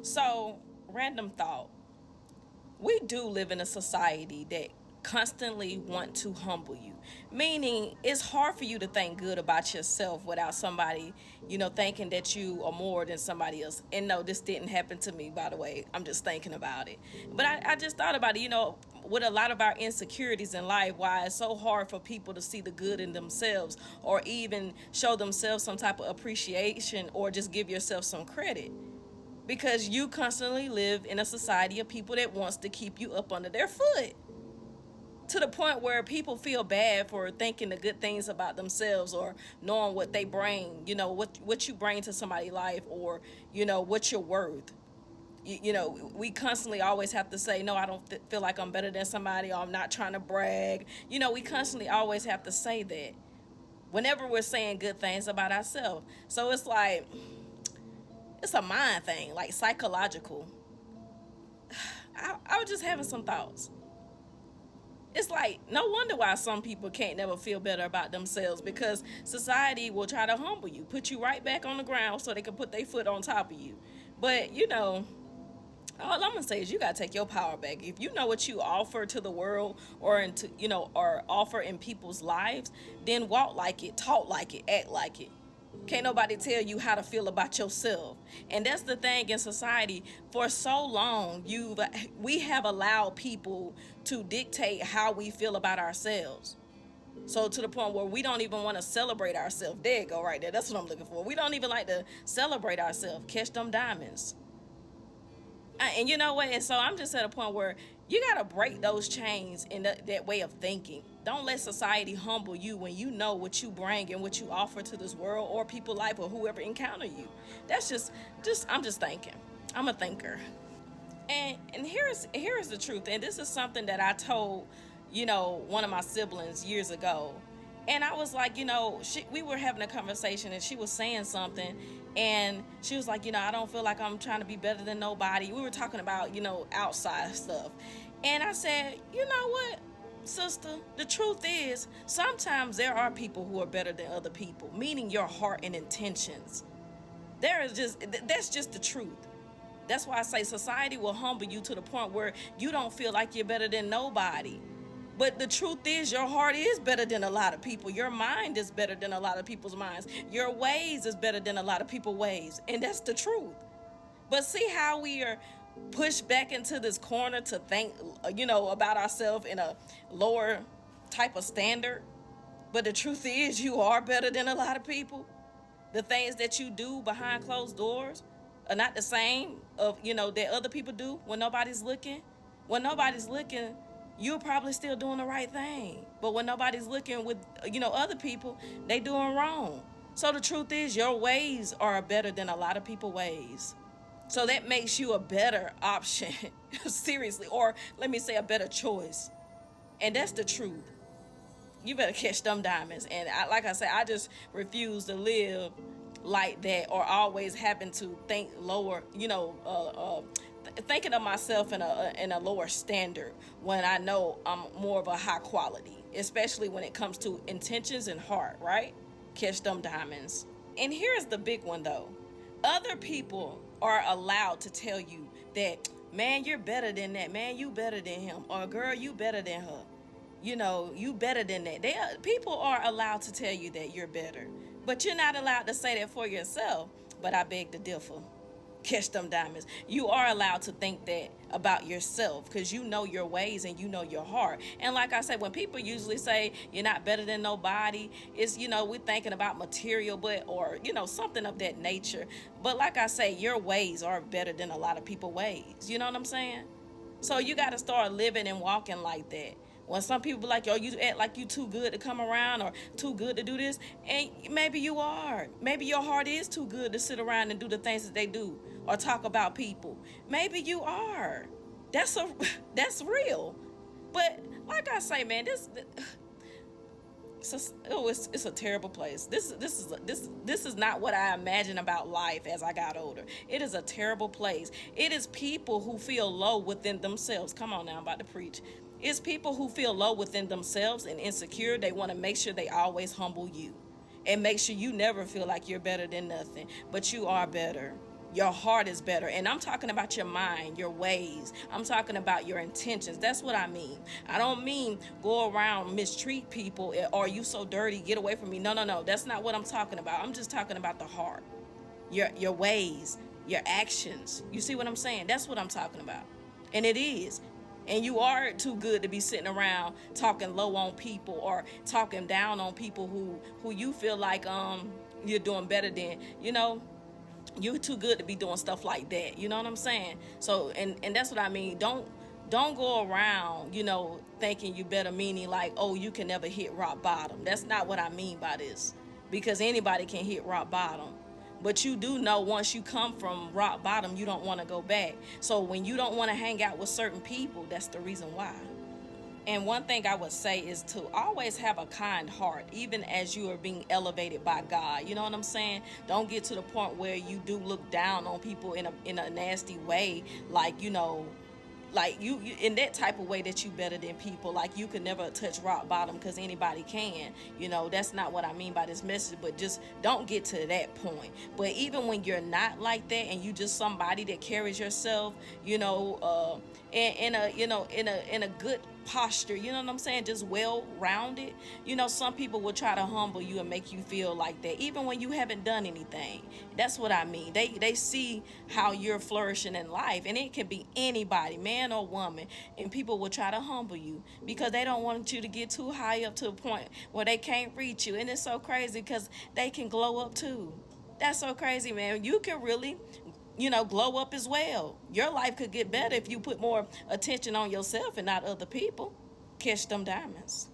So, random thought. We do live in a society that constantly want to humble you, meaning it's hard for you to think good about yourself without somebody thinking that you are more than somebody else. And no, this didn't happen to me, by the way. I'm just thinking about it. But I just thought about it, with a lot of our insecurities in life, why it's so hard for people to see the good in themselves or even show themselves some type of appreciation or just give yourself some credit, because you constantly live in a society of people that wants to keep you up under their foot, to the point where people feel bad for thinking the good things about themselves or knowing what they bring, what you bring to somebody's life, or what you're worth. We constantly always have to say, no, I don't feel like I'm better than somebody, or I'm not trying to brag. We constantly always have to say that whenever we're saying good things about ourselves. So it's like, it's a mind thing, like psychological. I was just having some thoughts. It's like, no wonder why some people can't never feel better about themselves, because society will try to humble you, put you right back on the ground so they can put their foot on top of you. But all I'm gonna say is you gotta take your power back. If you know what you offer to the world, or or offer in people's lives, then walk like it, talk like it, act like it. Can't nobody tell you how to feel about yourself. And that's the thing in society. For so long, we have allowed people to dictate how we feel about ourselves. So to the point where we don't even want to celebrate ourselves. There you go, right there. That's what I'm looking for. We don't even like to celebrate ourselves. Catch them diamonds. And you know what? And so I'm just at a point where you got to break those chains in that way of thinking. Don't let society humble you when you know what you bring and what you offer to this world or people life or whoever encounter you. That's just I'm just thinking. I'm a thinker. And here's the truth. And this is something that I told, one of my siblings years ago. And I was like, we were having a conversation and she was saying something, and she was like, I don't feel like I'm trying to be better than nobody. We were talking about, outside stuff. And I said, you know what, sister, the truth is sometimes there are people who are better than other people, meaning your heart and intentions. That's just the truth. That's why I say society will humble you to the point where you don't feel like you're better than nobody. But the truth is, your heart is better than a lot of people. Your mind is better than a lot of people's minds. Your ways is better than a lot of people's ways. And that's the truth. But see how we are pushed back into this corner to think, about ourselves in a lower type of standard. But the truth is, you are better than a lot of people. The things that you do behind closed doors are not the same that other people do when nobody's looking. When nobody's looking, you're probably still doing the right thing. But when nobody's looking with, other people, they doing wrong. So the truth is, your ways are better than a lot of people's ways. So that makes you a better option, seriously, or let me say a better choice. And that's the truth. You better catch them diamonds. And like I said, I just refuse to live like that, or always having to think lower, thinking of myself in a lower standard when I know I'm more of a high quality, especially when it comes to intentions and heart, right? Catch them diamonds. And here's the big one though. Other people are allowed to tell you that, man, you're better than that. Man, you better than him. Or girl, you better than her. You better than that. People are allowed to tell you that you're better. But you're not allowed to say that for yourself. But I beg to differ. Catch them diamonds. You are allowed to think that about yourself, because you know your ways and you know your heart. And like I said, when people usually say you're not better than nobody, it's, we're thinking about material, or something of that nature. But like I say, your ways are better than a lot of people's ways. You know what I'm saying? So you got to start living and walking like that. When some people be like, yo, you act like you too good to come around or too good to do this. And maybe you are. Maybe your heart is too good to sit around and do the things that they do or talk about people. Maybe you are. That's real. But like I say, man, it's a terrible place. This is not what I imagined about life as I got older. It is a terrible place. It is people who feel low within themselves. Come on now, I'm about to preach. It's people who feel low within themselves and insecure. They want to make sure they always humble you and make sure you never feel like you're better than nothing. But you are better. Your heart is better. And I'm talking about your mind, your ways. I'm talking about your intentions. That's what I mean. I don't mean go around mistreat people or you so dirty, get away from me. No, no, no. That's not what I'm talking about. I'm just talking about the heart, your ways, your actions. You see what I'm saying? That's what I'm talking about. And it is. And you are too good to be sitting around talking low on people or talking down on people who you feel like you're doing better than. You're too good to be doing stuff like that. You know what I'm saying? So and that's what I mean. Don't go around, thinking you better, meaning like, oh, you can never hit rock bottom. That's not what I mean by this. Because anybody can hit rock bottom. But you do know once you come from rock bottom, you don't want to go back. So when you don't want to hang out with certain people, that's the reason why. And one thing I would say is to always have a kind heart, even as you are being elevated by God. You know what I'm saying? Don't get to the point where you do look down on people in a nasty way, like like you in that type of way that you better than people, like you could never touch rock bottom because anybody can. That's not what I mean by this message, but just don't get to that point. But even when you're not like that and you just somebody that carries yourself in a good posture, you know what I'm saying, just well rounded, some people will try to humble you and make you feel like that even when you haven't done anything. That's what I mean. They see how you're flourishing in life, and it can be anybody, man or woman, and people will try to humble you because they don't want you to get too high up to a point where they can't reach you. And it's so crazy because they can glow up too. That's so crazy, man. You can really glow up as well. Your life could get better if you put more attention on yourself and not other people. Catch them diamonds.